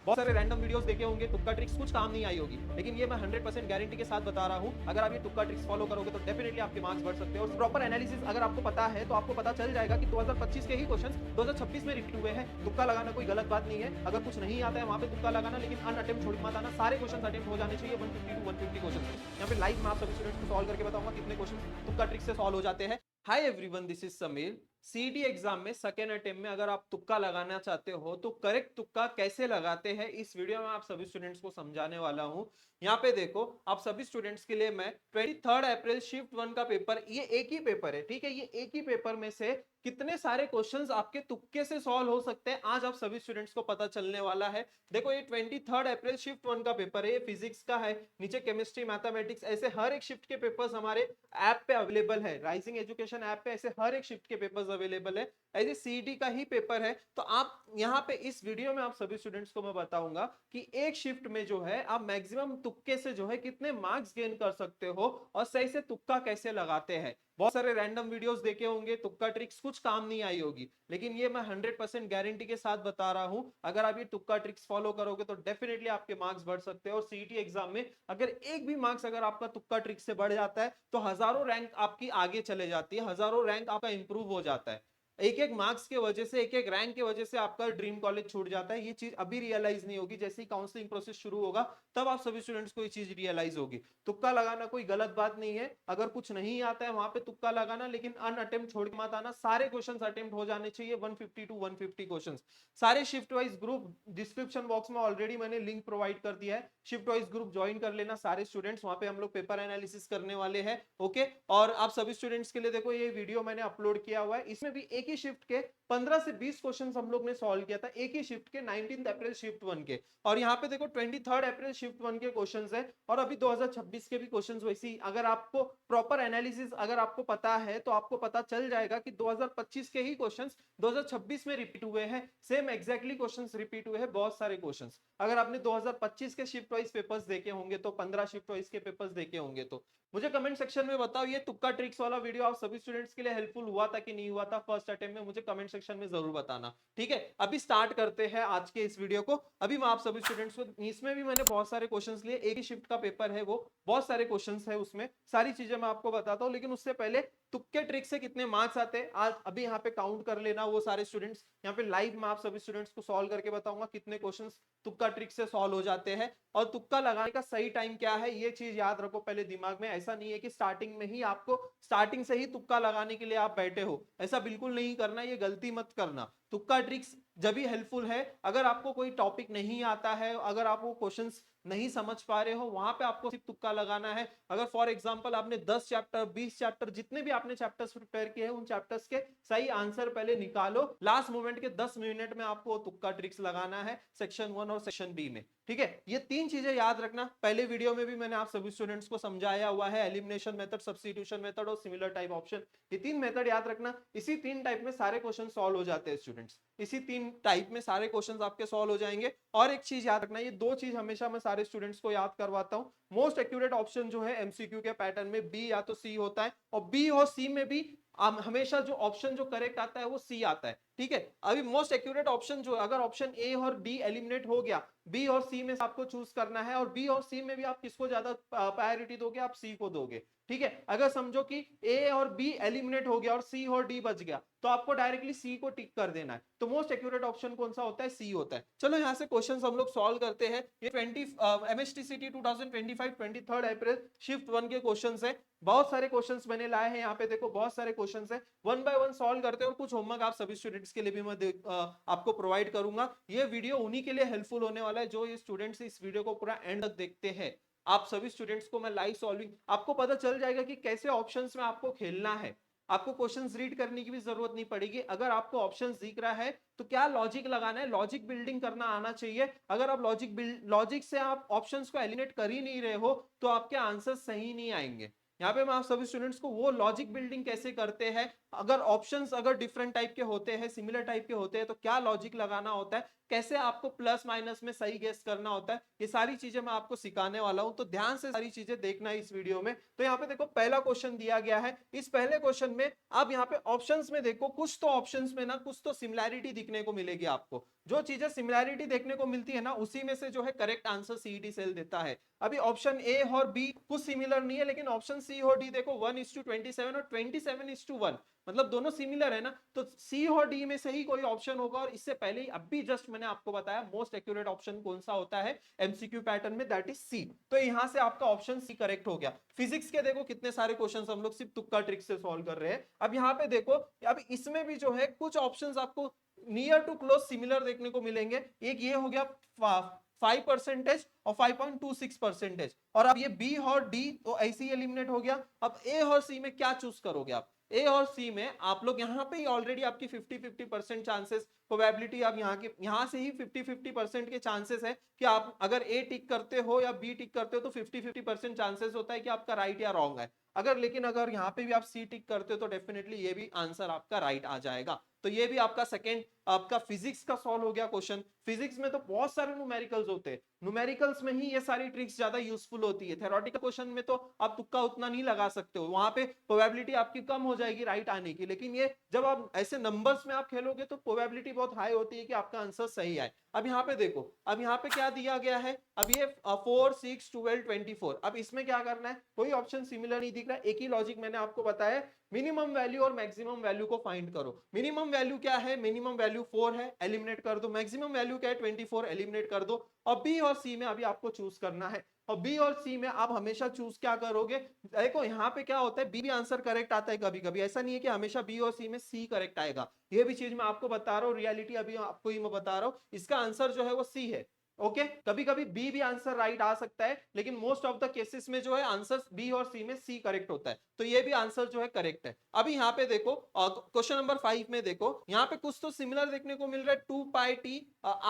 बहुत सारे random videos देखे होंगे, तुक्का ट्रिक्स कुछ काम नहीं आई होगी, लेकिन ये मैं 100% गारंटी के साथ बता रहा हूं, अगर आप ये तुक्का ट्रिक्स फॉलो करोगे तो डेफिनेटली आपके मार्क्स बढ़ सकते हैं। और प्रॉपर एनालिसिस अगर आपको पता है तो आपको पता चल जाएगा कि 2025 के ही क्वेश्चंस 2026 में रिपीट हुए हैं। तुक्का लगाना कोई गलत बात नहीं है, अगर कुछ नहीं आता है वहां पे तुक्का लगाना, लेकिन अनअटेम्प्ट छोड़ मत आना। सारे क्वेश्चन अटेम्प्ट हो जाने चाहिए, 150 टू 150 क्वेश्चन। यहाँ पे लाइव मैं आप सभी स्टूडेंट्स को सॉल्व करके बताऊंगा कितने क्वेश्चन तुक्का ट्रिक से सॉल्व हो जाते हैं। Hi everyone, this is Sameer. CET exam में सेकेंड अटेम्प्ट में अगर आप तुक्का लगाना चाहते हो तो करेक्ट तुक्का कैसे लगाते हैं इस वीडियो में आप सभी स्टूडेंट्स को समझाने वाला हूं। यहाँ पे देखो, आप सभी स्टूडेंट्स के लिए मैं 23 अप्रैल शिफ्ट 1 का पेपर, ये एक ही पेपर है, ठीक है, ये एक ही पेपर में से कितने सारे क्वेश्चंस आपके तुक्के से सॉल्व हो सकते हैं आज आप सभी स्टूडेंट्स को पता चलने वाला है। देखो, ये 23 अप्रैल शिफ्ट 1 का पेपर है, ये फिजिक्स का है, नीचे केमिस्ट्री, मैथमेटिक्स, ऐसे हर एक शिफ्ट के पेपर्स हमारे ऐप पे अवेलेबल है, राइजिंग एजुकेशन ऐप पे ऐसे हर एक शिफ्ट के पेपर्स अवेलेबल है। ऐसे सीईटी का ही पेपर है, तो आप यहाँ पे इस वीडियो में आप सभी स्टूडेंट्स को मैं बताऊंगा कि एक शिफ्ट में जो है आप मैक्सिमम तुक्के से जो है कितने मार्क्स गेन कर सकते हो और सही से तुक्का कैसे लगाते हैं। बहुत सारे रैंडम वीडियोस देखे होंगे, तुक्का ट्रिक्स कुछ काम नहीं आई होगी, लेकिन ये मैं 100% गारंटी के साथ बता रहा हूं, अगर आप ये तुक्का ट्रिक्स फॉलो करोगे तो डेफिनेटली आपके मार्क्स बढ़ सकते हैं। और सीईटी एग्जाम में अगर एक भी मार्क्स अगर आपका तुक्का ट्रिक से बढ़ जाता है तो हजारों रैंक आपकी आगे चले जाती है, हजारों रैंक आपका इंप्रूव हो जाता है। एक एक मार्क्स के वजह से, एक एक रैंक की वजह से आपका ड्रीम कॉलेज छूट जाता है। ये चीज अभी रियलाइज नहीं होगी, जैसे ही काउंसलिंग प्रोसेस शुरू होगा तब आप सभी स्टूडेंट्स को ये चीज रियलाइज होगी। तुक्का लगाना कोई गलत बात नहीं है, अगर कुछ नहीं आता है वहां पे तुक्का लगाना, लेकिन अनअटेम्प्ट छोड़ के मत आना। सारे क्वेश्चंस अटेम्प्ट हो जाने चाहिए, 150 टू 150 क्वेश्चंस। सारे shift wise group description box में ऑलरेडी मैंने लिंक प्रोवाइड कर दिया है, शिफ्ट वाइज ग्रुप ज्वाइन कर लेना सारे स्टूडेंट्स, वहां पे हम लोग पेपर एनालिसिस करने वाले हैं। ओके, और आप सभी स्टूडेंट्स के लिए देखो, ये वीडियो मैंने अपलोड किया हुआ है, इसमें भी एक ही शिफ्ट के 15 से 20 क्वेश्चंस हम लोग ने सॉल्व किया था, एक ही शिफ्ट के 19 अप्रैल शिफ्ट 1 के। और यहाँ पे देखो 23 अप्रैल शिफ्ट 1 के क्वेश्चंस है, और अभी 2026 के भी क्वेश्चंस वैसी। अगर आपको प्रॉपर एनालिसिस अगर आपको पता है तो आपको पता चल जाएगा कि 2025 के ही क्वेश्चंस 2026 में रिपीट हुए हैं, सेम एग्जैक्टली क्वेश्चंस रिपीट हुए हैं, बहुत सारे क्वेश्चंस। अगर आपने 2025 के शिफ्ट वाइज पेपर्स देखे होंगे तो 15 शिफ्ट वाइज के पेपर्स देखे होंगे तो मुझे कमेंट सेक्शन में बताओ, ये तुक्का ट्रिक्स वाला वीडियो आप सभी स्टूडेंट्स के लिए हेल्पफुल हुआ था कि नहीं हुआ था फर्स्ट अटेम्प्ट में, मुझे कमेंट सेक्शन में जरूर बताना। ठीक है, अभी स्टार्ट करते हैं आज के इस वीडियो को। अभी मैं आप सभी स्टूडेंट्स को, इसमें भी मैंने बहुत सारे क्वेश्चंस लिए, एक ही शिफ्ट का पेपर है वो, बहुत सारे क्वेश्चंस है उसमें, सारी चीजें मैं आपको बताता हूं, लेकिन उससे पहले तुक्के ट्रिक से कितने मार्क्स आते हैं आज अभी यहाँ पे काउंट कर लेना वो सारे स्टूडेंट्स। यहाँ पे लाइव मैं आप सभी स्टूडेंट्स को सॉल्व करके बताऊंगा कितने क्वेश्चंस तुक्का ट्रिक से सॉल्व हो जाते हैं, और तुक्का लगाने का सही टाइम क्या है ये चीज याद रखो पहले दिमाग में। ऐसा नहीं है कि स्टार्टिंग में ही आपको, स्टार्टिंग से ही तुक्का लगाने के लिए आप बैठे हो, ऐसा बिल्कुल नहीं करना, ये गलती मत करना। तुक्का ट्रिक्स जब भी हेल्पफुल है अगर आपको कोई टॉपिक नहीं आता है, अगर आप वो क्वेश्चंस नहीं समझ पा रहे हो, वहां पे आपको सिर्फ तुक्का लगाना है। अगर फॉर एग्जांपल आपने 10 चैप्टर, 20 चैप्टर, जितने भी आपने चैप्टर्स प्रिपेयर किए हैं उन चैप्टर्स के सही आंसर पहले निकालो, लास्ट मोमेंट के 10 मिनट में आपको तुक्का ट्रिक्स लगाना है सेक्शन 1 और सेक्शन बी में। ठीक है, ये तीन चीजें याद रखना, पहले वीडियो में भी मैंने आप सभी स्टूडेंट्स को समझाया हुआ है, एलिमिनेशन मेथड, सब्स्टिट्यूशन मेथड और सिमिलर टाइप ऑप्शन, ये तीन मेथड याद रखना। इसी तीन टाइप में सारे क्वेश्चन सॉल्व हो जाते हैं स्टूडेंट्स, इसी तीन टाइप में सारे क्वेश्चंस आपके सॉल्व हो जाएंगे। और एक चीज याद रखना, ये दो चीज हमेशा मैं सारे स्टूडेंट्स को याद करवाता हूं, मोस्ट एक्यूरेट ऑप्शन जो है एमसीक्यू के पैटर्न में बी या तो सी होता है, और बी और सी में भी हमेशा जो ऑप्शन जो करेक्ट आता है वो सी आता है। ठीक है, अभी मोस्ट एक्यूरेट ऑप्शन जो, अगर ऑप्शन ए और डी एलिमिनेट हो गया, बी और सी में से आपको चूज करना है, और बी और सी में भी आप किसको ज्यादा प्रायोरिटी दोगे, आप सी को दोगे। ठीक है, अगर समझो कि ए और बी एलिमिनेट हो गया और सी और डी बच गया तो आपको डायरेक्टली सी को टिक कर देना है, तो मोस्ट एक्यूरेट ऑप्शन कौन सा होता है, सी होता है। चलो यहां से क्वेश्चंस हम लोग सॉल्व करते हैं। ये 20 एमएसटीसीटी 2025 23 अप्रैल शिफ्ट 1 के क्वेश्चंस है, बहुत सारे क्वेश्चंस मैंने लाए हैं, यहाँ पे देखो बहुत सारे क्वेश्चंस हैं, वन बाय वन सॉल्व करते हैं, और कुछ होमवर्क आप सभी स्टूडेंट्स के लिए भी मैं आपको प्रोवाइड करूंगा। ये वीडियो उन्हीं के लिए हेल्पफुल होने वाला है जो ये स्टूडेंट्स इस वीडियो को पूरा एंड तक देखते हैं। आप सभी स्टूडेंट्स को मैं लाइव सॉल्विंग, आपको पता चल जाएगा कि कैसे ऑप्शंस में आपको खेलना है, आपको क्वेश्चंस रीड करने की भी जरूरत नहीं पड़ेगी। अगर आपको ऑप्शंस दिख रहा है तो क्या लॉजिक लगाना है, लॉजिक बिल्डिंग करना आना चाहिए। अगर आप लॉजिक से आप ऑप्शंस को एलिमिनेट कर ही नहीं रहे हो तो आपके आंसर सही नहीं आएंगे। यहाँ पे मैं आप सभी स्टूडेंट्स को वो लॉजिक बिल्डिंग कैसे करते हैं अगर ऑप्शंस अगर डिफरेंट टाइप के होते हैं, सिमिलर टाइप के होते हैं, तो क्या लॉजिक लगाना होता है, कैसे आपको प्लस माइनस में सही गेस करना होता है, ये सारी चीजें मैं आपको सिखाने वाला हूं। तो ध्यान से सारी चीजें देखना है इस वीडियो में। तो यहाँ पे देखो पहला क्वेश्चन दिया गया है। इस पहले क्वेश्चन में आप यहाँ पे ऑप्शंस में देखो, कुछ तो ऑप्शंस में ना कुछ तो सिमिलैरिटी दिखने को मिलेगी आपको। जो चीजें सिमिलैरिटी देखने को मिलती है ना, उसी में से जो है करेक्ट आंसर सीईटी सेल देता है। अभी ऑप्शन ए और बी कुछ सिमिलर नहीं है, लेकिन ऑप्शन सी और डी देखो 1:27 और 27:1, मतलब दोनों सिमिलर है ना, तो सी और डी में से ही कोई ऑप्शन होगा। और इससे पहले ही अभी जस्ट मैंने आपको बताया मोस्ट एक्यूरेट ऑप्शन कौन सा होता है एमसीक्यू पैटर्न में, दैट इज सी। तो यहां से आपका ऑप्शन सी करेक्ट हो गया। फिजिक्स के देखो कितने सारे क्वेश्चंस हम लोग सिर्फ तुक्का ट्रिक से सॉल्व कर रहे हैं। अब यहाँ पे देखो, अब इसमें भी जो है कुछ ऑप्शंस आपको नियर टू क्लोज सिमिलर देखने को मिलेंगे। एक ये हो गया 5% और 5.26%। और अब ये बी और डी तो ऐसे ही एलिमिनेट हो गया। अब ए और सी में क्या चूज करोगे आप? ए और सी में आप लोग यहाँ पे ही ऑलरेडी आपकी 50-50% चांसेस, प्रोबेबिलिटी आप यहाँ से ही 50-50% के चांसेस है कि आप अगर ए टिक करते हो या बी टिक करते हो तो 50-50% चांसेस होता है कि आपका राइट या रॉन्ग है। लेकिन अगर यहाँ पे भी आप सी टिक करते हो तो डेफिनेटली ये भी आंसर आपका राइट आ जाएगा। तो ये भी आपका सेकेंड आपका फिजिक्स का सॉल्व हो गया क्वेश्चन। फिजिक्स में तो बहुत सारे न्यूमेरिकल्स होते हैं, न्यूमेरिकल्स में ही ये सारी ट्रिक्स ज्यादा यूजफुल होती है। थ्योरेटिकल क्वेश्चन में तो आप तुक्का उतना नहीं लगा सकते हो, वहां पे प्रोबेबिलिटी आपकी कम हो जाएगी राइट आने की। लेकिन ये जब आप ऐसे नंबर्स में आप खेलोगे तो प्रोबेबिलिटी बहुत हाई होती है कि आपका आंसर सही आए। अब यहाँ पे देखो, अब यहाँ पे क्या दिया गया है, अब ये 4, 6, 12, 24। अब इसमें क्या करना है, कोई ऑप्शन सिमिलर नहीं दिख रहा। एक ही लॉजिक मैंने आपको बताया, मिनिमम वैल्यू और मैक्सिमम वैल्यू को फाइंड करो। मिनिमम वैल्यू क्या है, मिनिमम वैल्यू 4 है, एलिमिनेट कर दो। मैक्सिमम वैल्यू क्या है, 24, एलिमिनेट कर दो। और बी और सी में अभी आपको चूज करना है। और बी और सी में आप हमेशा चूज क्या करोगे, देखो यहाँ पे क्या होता है, बी भी आंसर करेक्ट आता है कभी कभी, ऐसा नहीं है कि हमेशा बी और सी में सी करेक्ट आएगा। ये भी चीज मैं आपको बता रहा हूँ, रियलिटी अभी आपको ही मैं बता रहा हूँ। इसका आंसर जो है वो सी है। ओके, कभी कभी बी भी आंसर राइट आ सकता है, लेकिन मोस्ट ऑफ द केसेस में जो है आंसर बी और सी में सी करेक्ट होता है। तो ये भी आंसर जो है करेक्ट है। अभी यहाँ पे देखो क्वेश्चन नंबर 5 में देखो, यहाँ पे कुछ तो सिमिलर देखने को मिल रहा है, 2πt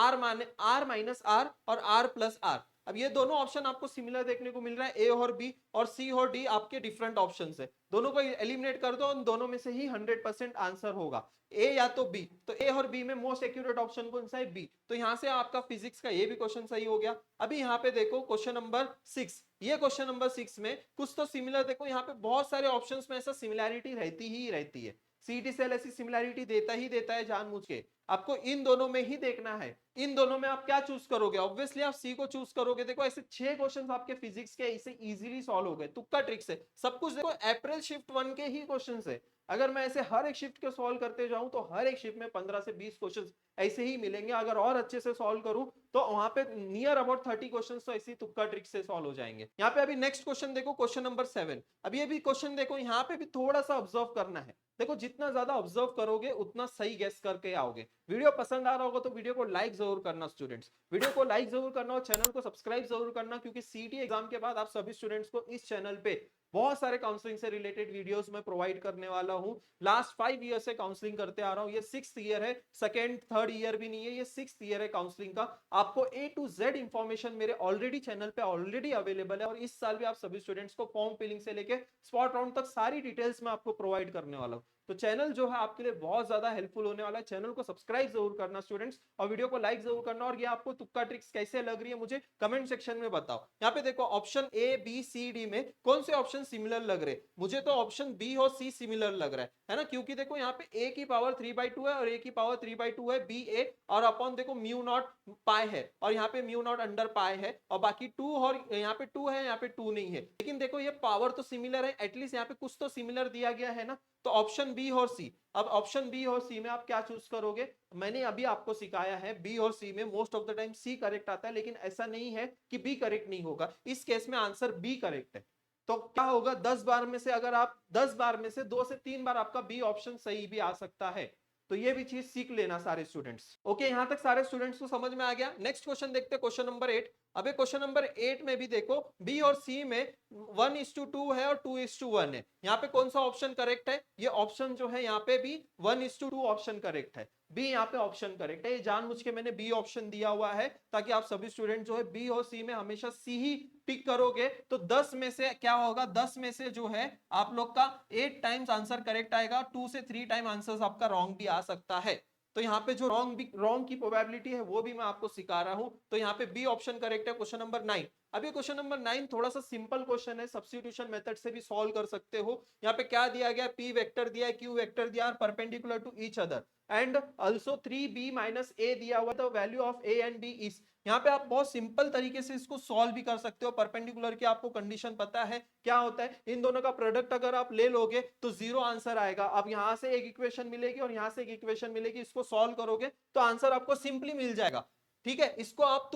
r माइनस आर और r प्लस आर। अब ये दोनों ऑप्शन आपको सिमिलर देखने को मिल रहा है, ए और बी, और सी और डी आपके डिफरेंट ऑप्शंस है। दोनों को एलिमिनेट कर दो, उन दोनों में से ही 100% आंसर होगा, ए या तो बी। तो ए और बी में मोस्ट एक्यूरेट ऑप्शन कौन सा है, बी। तो यहां से आपका फिजिक्स का ये भी क्वेश्चन सही हो गया। अभी यहाँ पे देखो क्वेश्चन नंबर 6, ये क्वेश्चन नंबर 6 में कुछ तो सिमिलर देखो, यहाँ पे बहुत सारे ऑप्शंस में ऐसा सिमिलैरिटी रहती ही रहती है। सीटी सेल ऐसी सिमिलैरिटी देता ही देता है जानबूझ के, आपको इन दोनों में ही देखना है। इन दोनों में आप क्या चूज करोगे, ऑब्वियसली आप सी को चूज करोगे। देखो ऐसे 6 क्वेश्चंस आपके फिजिक्स के ऐसे इजीली सॉल्व हो गए, तुक्का ट्रिक से सब कुछ। देखो अप्रैल शिफ्ट 1 के ही क्वेश्चंस है, अगर मैं ऐसे हर एक शिफ्ट के सॉल्व करते जाऊं तो हर एक शिफ्ट में 15 से 20 क्वेश्चंस ऐसे ही मिलेंगे। अगर और अच्छे से सॉल्व करूं तो वहां पे नियर अबाउट 30 क्वेश्चंस तो ऐसी तुक्का ट्रिक से सॉल्व हो जाएंगे। यहाँ पे अभी नेक्स्ट क्वेश्चन देखो, क्वेश्चन नंबर 7। अब ये भी क्वेश्चन देखो, यहाँ पे भी थोड़ा सा ऑब्जर्व करना है। देखो जितना ज्यादा ऑब्जर्व करोगे उतना सही गेस करके आओगे। वीडियो पसंद आ रहा होगा तो वीडियो को लाइक जरूर करना स्टूडेंट्स, वीडियो को लाइक जरूर करना और चैनल को सब्सक्राइब जरूर करना, क्योंकि सीटी एग्जाम के बाद आप सभी स्टूडेंट्स को इस चैनल पे बहुत सारे काउंसलिंग से रिलेटेड वीडियोस मैं प्रोवाइड करने वाला हूं। लास्ट 5 ईयर से काउंसलिंग करते आ रहा हूं, ये 6th ईयर है, सेकंड थर्ड ईयर भी नहीं है, ये 6th ईयर है काउंसलिंग का। आपको A to Z इंफॉर्मेशन मेरे ऑलरेडी चैनल पे ऑलरेडी अवेलेबल है, और इस साल भी आप सभी स्टूडेंट्स को फॉर्म फिलिंग से लेके स्पॉट राउंड तक सारी डिटेल्स मैं आपको प्रोवाइड करने वाला हूं। तो चैनल जो है आपके लिए बहुत ज्यादा हेल्पफुल होने वाला है। चैनल को सब्सक्राइब जरूर करना स्टूडेंट्स, और वीडियो को लाइक जरूर करना। और ये आपको तुक्का ट्रिक्स कैसे लग रही है मुझे कमेंट सेक्शन में बताओ। यहाँ पे देखो option A B C D में कौन से ऑप्शन सिमिलर लग रहे, मुझे तो ऑप्शन बी और सी सिमिलर लग रहा है ना, क्योंकि देखो यहाँ पे a की पावर 3/2 है और a की पावर 3/2 है, बी ए, और अपॉन देखो म्यू नॉट पाई है, और यहाँ पे म्यू नॉट अंडर पाई है, और बाकी 2, और यहाँ पे 2 है, यहाँ पे 2 नहीं है। लेकिन देखो ये पावर तो सिमिलर है, एटलीस्ट यहाँ पे कुछ तो सिमिलर दिया गया है ना। तो ऑप्शन बी और सी, अब ऑप्शन बी और सी में आप क्या चूज करोगे, मैंने अभी आपको सिखाया है बी और सी में most of the time C correct आता है, लेकिन ऐसा नहीं है कि बी करेक्ट नहीं होगा। इस केस में आंसर बी करेक्ट है। तो क्या होगा, 10 बार में से अगर आप 10 बार में से 2 से 3 बार आपका बी ऑप्शन सही भी आ सकता है। तो ये भी चीज सीख लेना सारे स्टूडेंट्स। ओके, यहां तक सारे स्टूडेंट्स को समझ में आ गया। नेक्स्ट क्वेश्चन देखते हैं, क्वेश्चन नंबर 8। अबे क्वेश्चन नंबर 8 में भी देखो बी और सी में 1:2 है और 2:1 है। यहाँ पे कौन सा ऑप्शन करेक्ट है, ये ऑप्शन जो है यहाँ पे भी 1:2 ऑप्शन करेक्ट है। बी यहाँ पे ऑप्शन करेक्ट है। ये जानबूझ के मैंने बी ऑप्शन दिया हुआ है ताकि आप सभी स्टूडेंट जो है बी और सी में हमेशा सी ही टिक करोगे तो 10 में से क्या होगा, 10 में से जो है आप लोग का 8 टाइम्स आंसर करेक्ट आएगा, 2 से 3 टाइम आंसर आपका रॉन्ग भी आ सकता है। तो यहाँ पे जो रॉन्ग की प्रोबेबिलिटी है वो भी मैं आपको सिखा रहा हूं। तो यहाँ पे बी ऑप्शन करेक्ट है क्वेश्चन नंबर 9। अभी क्वेश्चन नंबर 9 थोड़ा सा सिंपल क्वेश्चन है, सब्स्टिट्यूशन मेथड से भी सॉल्व कर सकते हो। यहाँ पे क्या दिया गया, पी वेक्टर दिया है, क्यू वेक्टर दिया है, perpendicular to each other and also 3b minus A दिया हुआ, the value of A and B is. यहाँ पे आप बहुत सिंपल तरीके से इसको सॉल्व भी कर सकते हो। परपेंडिकुलर की आपको कंडीशन पता है क्या होता है, इन दोनों का प्रोडक्ट अगर आप ले लोगे तो जीरो आंसर आएगा। अब यहां से एक इक्वेशन मिलेगी और यहां से एक इक्वेशन मिलेगी, इसको सॉल्व करोगे तो आंसर आपको सिंपली मिल जाएगा। ठीक है, इसको आप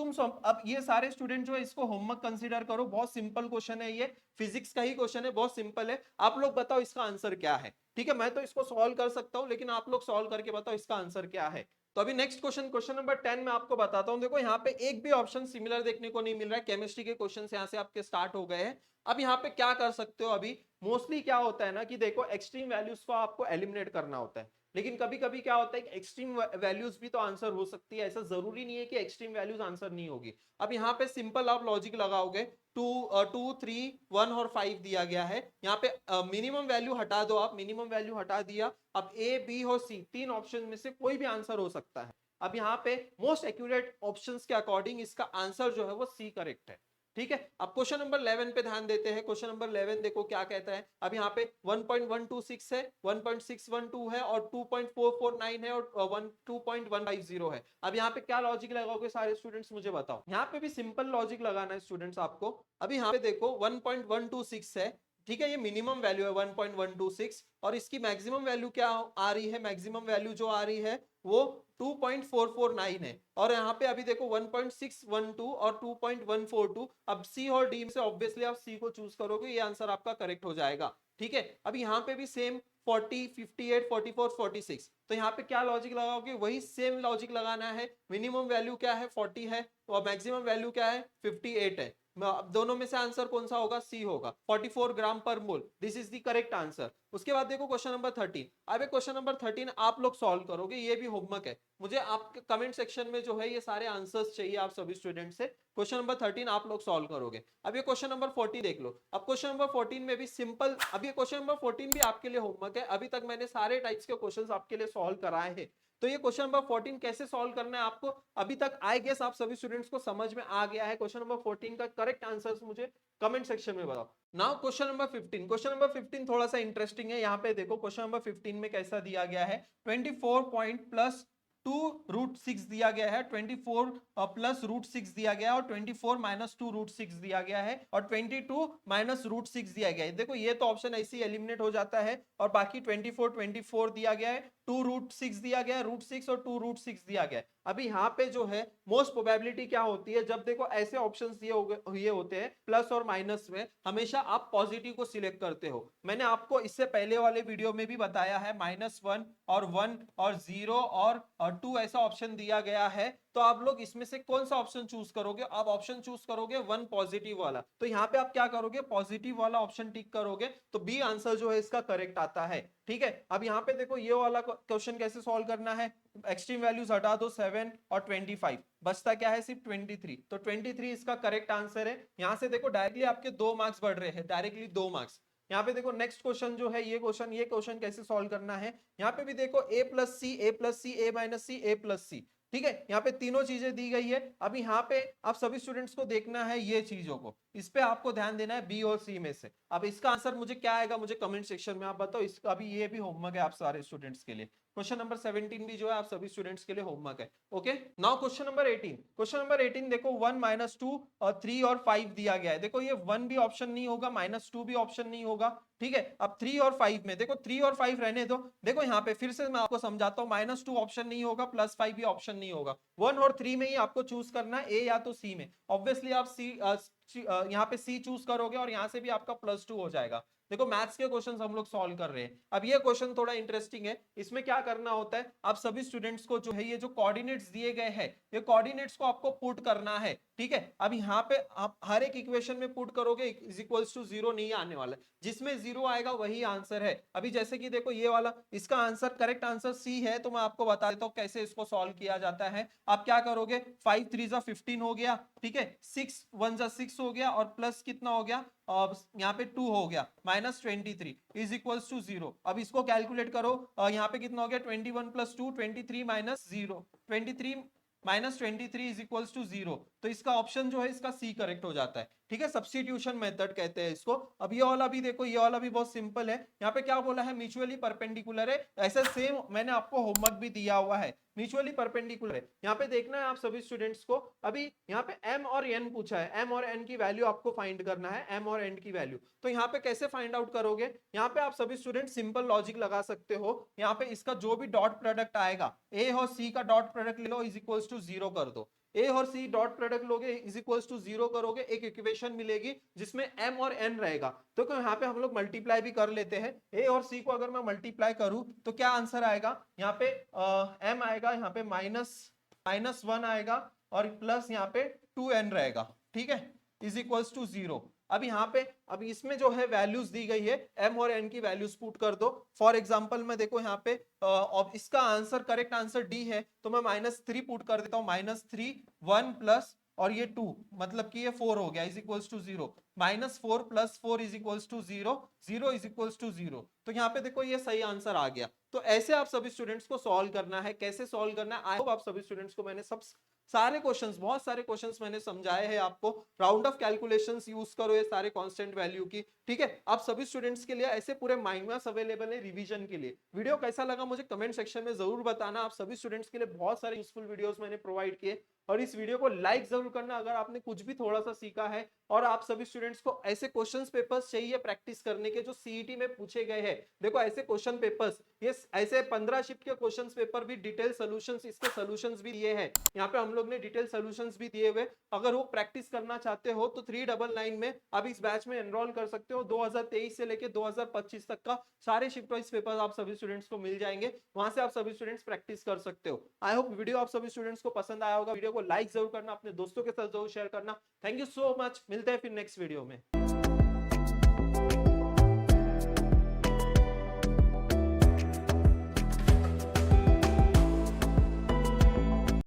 अब ये सारे स्टूडेंट जो है इसको होमवर्क कंसीडर करो, बहुत सिंपल क्वेश्चन है, ये फिजिक्स का ही क्वेश्चन है, बहुत सिंपल है। आप लोग बताओ इसका आंसर क्या है। ठीक है, मैं तो इसको सॉल्व कर सकता हूं लेकिन आप लोग सॉल्व करके बताओ इसका आंसर क्या है। तो अभी नेक्स्ट क्वेश्चन, क्वेश्चन नंबर 10 में आपको बताता हूं। देखो यहाँ पे एक भी ऑप्शन सिमिलर देखने को नहीं मिल रहा है, केमिस्ट्री के क्वेश्चन यहाँ से आपके स्टार्ट हो गए हैं। अब यहाँ पे क्या कर सकते हो, अभी मोस्टली क्या होता है ना कि देखो एक्सट्रीम वैल्यूज को आपको एलिमिनेट करना होता है, लेकिन कभी कभी क्या होता है कि एक्सट्रीम वैल्यूज भी तो आंसर हो सकती है, ऐसा जरूरी नहीं है कि एक्सट्रीम वैल्यूज आंसर नहीं होगी। अब यहाँ पे सिंपल आप लॉजिक लगाओगे, 2 3 1 और 5 दिया गया है, यहाँ पे मिनिमम वैल्यू हटा दो, आप मिनिमम वैल्यू हटा दिया। अब ए बी और सी तीन ऑप्शन में से कोई भी आंसर हो सकता है। अब यहाँ पे मोस्ट एक्यूरेट ऑप्शंस के अकॉर्डिंग इसका आंसर जो है वो सी करेक्ट है। ठीक है, अब क्वेश्चन नंबर 11 पे ध्यान देते हैं। क्वेश्चन नंबर 11 देखो क्या कहता है। अब यहाँ पे 1.126 है, 1.612 है और 2.449 है और 2.150 है। अब यहाँ पे क्या लॉजिक लगाओगे सारे स्टूडेंट्स मुझे बताओ। यहाँ पे भी सिंपल लॉजिक लगाना है स्टूडेंट्स आपको। अभी यहाँ पे देखो 1.126 है, ठीक है, ये मिनिमम वैल्यू है 1.126 और इसकी मैक्सिमम वैल्यू क्या आ रही है, मैक्सिमम वैल्यू जो आ रही है वो 2.449 है और यहाँ पे अभी देखो 1.612 और 2.142। अब सी और डी में से ऑब्वियसली आप सी को चूज करोगे, ये आंसर आपका करेक्ट हो जाएगा। ठीक है, अब यहाँ पे भी सेम 40 58 44 46, तो यहाँ पे क्या लॉजिक लगाओगे, वही सेम लॉजिक लगाना है। मिनिमम वैल्यू क्या है 40 है और मैक्सिमम वैल्यू क्या है 58 है। अब दोनों में से आंसर कौन सा होगा, सी होगा, 44 gram per mole, this is the correct answer. उसके बाद देखो क्वेश्चन नंबर 13। अब क्वेश्चन नंबर 13 आप लोग सॉल्व करोगे, ये भी होमवर्क है, मुझे आपके कमेंट सेक्शन में जो है ये सारे आंसर्स चाहिए आप सभी स्टूडेंट से। क्वेश्चन नंबर 13 आप लोग सॉल्व करोगे। अब ये क्वेश्चन नंबर 14 देख लो। अब क्वेश्चन नंबर 14 में भी सिंपल, अब ये क्वेश्चन नंबर 14 भी आपके लिए होमवर्क है, अभी तक मैंने सारे टाइप्स के क्वेश्चंस आपके लिए सॉल्व कराए हैं। तो ये क्वेश्चन नंबर 14 कैसे सॉल्व करना है आपको अभी तक आई गेस आप सभी स्टूडेंट्स को समझ में आ गया है। क्वेश्चन नंबर 14 का करेक्ट आंसर्स मुझे कमेंट सेक्शन में बताओ। Now question number 15। Question number 15 थोड़ा सा इंटरेस्टिंग है। यहाँ पे देखो क्वेश्चन नंबर 15 में कैसा दिया गया है, 24 पॉइंट प्लस 2√6 दिया गया है, 24 प्लस √6 दिया गया है और 24 माइनस 2√6 दिया गया है और 22 माइनस √6 दिया गया है। देखो ये तो ऑप्शन ऐसे ही एलिमिनेट हो जाता है और बाकी 24 दिया गया है, 2√6 दिया गया है, √6 और 2√6 दिया गया है। अभी यहाँ पे जो है मोस्ट प्रोबेबिलिटी क्या होती है, जब देखो ऐसे ऑप्शंस दिए होते हैं प्लस और माइनस में, हमेशा आप पॉजिटिव को सिलेक्ट करते हो। मैंने आपको इससे पहले वाले वीडियो में भी बताया है, -1 और 1 और 0 और 2 ऐसा ऑप्शन दिया गया है। तो आप लोग इसमें से कौन सा ऑप्शन चूज करोगे, आप ऑप्शन चूज करोगे 1 पॉजिटिव वाला। तो यहाँ पे आप क्या करोगे, पॉजिटिव वाला ऑप्शन टिक करोगे तो बी आंसर जो है इसका करेक्ट आता है। ठीक है, अब यहाँ पे देखो ये वाला क्वेश्चन कैसे सॉल्व करना है, एक्सट्रीम वैल्यूज हटा दो, 7 और 25, बचता क्या है सिर्फ 23। तो 23 इसका करेक्ट आंसर है। यहाँ से देखो डायरेक्टली आपके 2 मार्क्स बढ़ रहे हैं, डायरेक्टली 2 मार्क्स। यहाँ पे देखो नेक्स्ट क्वेश्चन जो है, ये क्वेश्चन कैसे सॉल्व करना है। यहाँ पे भी देखो a plus C, A plus C, A minus C, A plus C. ठीक है, यहाँ पे तीनों चीजें दी गई है। अभी यहाँ पे आप सभी स्टूडेंट्स को देखना है ये चीजों को, इस पे आपको ध्यान देना है बी और सी में से। अब इसका आंसर मुझे क्या आएगा, मुझे कमेंट सेक्शन में आप बताओ। इसका अभी ये भी होमवर्क है आप सारे स्टूडेंट्स के लिए। क्वेश्चन नंबर 17 भी जो है आप सभी स्टूडेंट्स के लिए होमवर्क है। Okay, now question number 18। Question number 18 देखो 1 -2 और 3 और 5 दिया गया है। देखो ये 1 भी ऑप्शन नहीं होगा, -2 भी ऑप्शन नहीं होगा। ठीक है, अब 3 और 5 में देखो 3 और 5 रहने दो। देखो यहाँ पे फिर से मैं आपको समझाता हूँ, -2 ऑप्शन नहीं होगा, +5 भी ऑप्शन नहीं होगा। 1 और 3 में ही आपको चूज करना है, ए या तो सी में। ऑब्वियसली आप सी यहाँ पे सी चूज करोगे और यहाँ से भी आपका +2 हो जाएगा। देखो मैथ्स के क्वेश्चंस हम लोग सॉल्व कर रहे हैं। अब ये क्वेश्चन थोड़ा इंटरेस्टिंग है। इसमें क्या करना होता है, आप सभी स्टूडेंट्स को जो है ये जो कोऑर्डिनेट्स दिए गए हैं, ये कोऑर्डिनेट्स को आपको पुट करना है। ठीक है, अब यहाँ पे आप हर एक इक्वेशन में पुट करोगे इज इक्वल्स टू 0 नहीं आने वाला, जिसमें जीरो आएगा वही आंसर है। अभी जैसे कि देखो ये वाला, इसका आंसर करेक्ट आंसर सी है, तो मैं आपको बता देता हूँ कैसे इसको सॉल्व किया जाता है। आप क्या करोगे, 5 3 जा 15 हो गया, ठीक है, 6 1 जा 6 हो गया, और प्लस कितना हो गया, यहाँ पे 2 हो गया, माइनस 23 इज इक्वल्स टू 0। अब इसको कैलकुलेट करो, यहाँ पे कितना हो गया, 21 plus 2 23 minus 0, 23 minus 23 is equals to 0। तो इसका ऑप्शन जो है इसका सी करेक्ट हो जाता है, ठीक है, सब्स्टिट्यूशन मेथड कहते हैं इसको। अब ये वाला भी देखो, ये वाला भी बहुत सिंपल है। यहाँ पे क्या बोला है, म्यूचुअली परपेंडिकुलर है, ऐसा सेम मैंने आपको होमवर्क भी दिया हुआ है, म्यूचुअली परपेंडिकुलर है। यहाँ पे देखना है आप सभी स्टूडेंट्स को, अभी यहाँ पे m और n पूछा है, m और n की वैल्यू आपको फाइंड करना है, m और n की वैल्यू। तो यहाँ पे कैसे फाइंड आउट करोगे, यहाँ पे आप सभी स्टूडेंट सिंपल लॉजिक लगा सकते हो। यहाँ पे इसका जो भी डॉट प्रोडक्ट आएगा, a और c का डॉट प्रोडक्ट ले लो, इज इक्वल्स टू 0 कर दो। a और c डॉट प्रोडक्ट लोगे, इज इक्वल्स टू 0 करोगे, एक इक्वेशन मिलेगी जिसमें m और n रहेगा। तो यहाँ पे हम लोग मल्टीप्लाई भी कर लेते हैं, a और c को अगर मैं मल्टीप्लाई करूं तो क्या आंसर आएगा, यहाँ पे m आएगा, यहाँ पे माइनस 1 आएगा, और प्लस यहाँ पे 2n रहेगा, ठीक है, इज इक्वल्स टू 0। अब यहाँ पे, अब इसमें जो है वैल्यूज दी गई है, m और n की वैल्यूज पुट कर दो। फॉर एग्जांपल मैं देखो यहाँ पे इसका आंसर, करेक्ट आंसर d है, तो मैं -3 पुट कर देता हूँ, -3 1 प्लस और ये 2, मतलब कि ये 4 हो गया, is equals to 0, -4 plus 4 is equals to 0, 0 is equals to 0। तो यहाँ पे देखो ये सही आंसर आ गया। तो ऐसे आप सभी स्टूडेंट्स को सॉल्व करना है, कैसे सॉल्व करना है, आई होप आप सभी स्टूडेंट्स को मैंने सब सारे क्वेश्चंस, बहुत सारे क्वेश्चंस मैंने समझाए हैं आपको। राउंड ऑफ कैलकुलेशंस यूज करो ये सारे कांस्टेंट वैल्यू की, ठीक है। आप सभी स्टूडेंट्स के लिए ऐसे पूरे माइंड मैप्स अवेलेबल है रिवीजन के लिए। वीडियो कैसा लगा मुझे कमेंट सेक्शन में जरूर बताना। आप सभी स्टूडेंट्स के लिए बहुत सारे यूजफुल वीडियोस मैंने प्रोवाइड किए, और इस वीडियो को लाइक जरूर करना अगर आपने कुछ भी थोड़ा सा सीखा है। और आप सभी स्टूडेंट्स को ऐसे क्वेश्चंस पेपर्स चाहिए प्रैक्टिस करने के जो सीईटी में पूछे गए हैं। देखो ऐसे क्वेश्चन पेपर्स, ये ऐसे 15 शिफ्ट के क्वेश्चंस पेपर भी, डिटेल सॉल्यूशंस, इसके सॉल्यूशंस भी दिए हैं। यहाँ पे हम लोग ने डिटेल सॉल्यूशंस भी दिए हुए। अगर वो प्रैक्टिस करना चाहते हो तो 399 में आप इस बैच में एनरोल कर सकते हो। 2023 से लेके 2025 तक का सारे शिफ्ट वाइज पेपर आप सभी स्टूडेंट्स को मिल जाएंगे, वहां से आप सभी स्टूडेंट्स प्रैक्टिस कर सकते हो। आई होप वीडियो आप सभी स्टूडेंट्स को पसंद आया होगा। वीडियो को लाइक जरूर करना, अपने दोस्तों के साथ जरूर शेयर करना। थैंक यू सो मच, मिलते हैं फिर नेक्स्ट वीडियो में।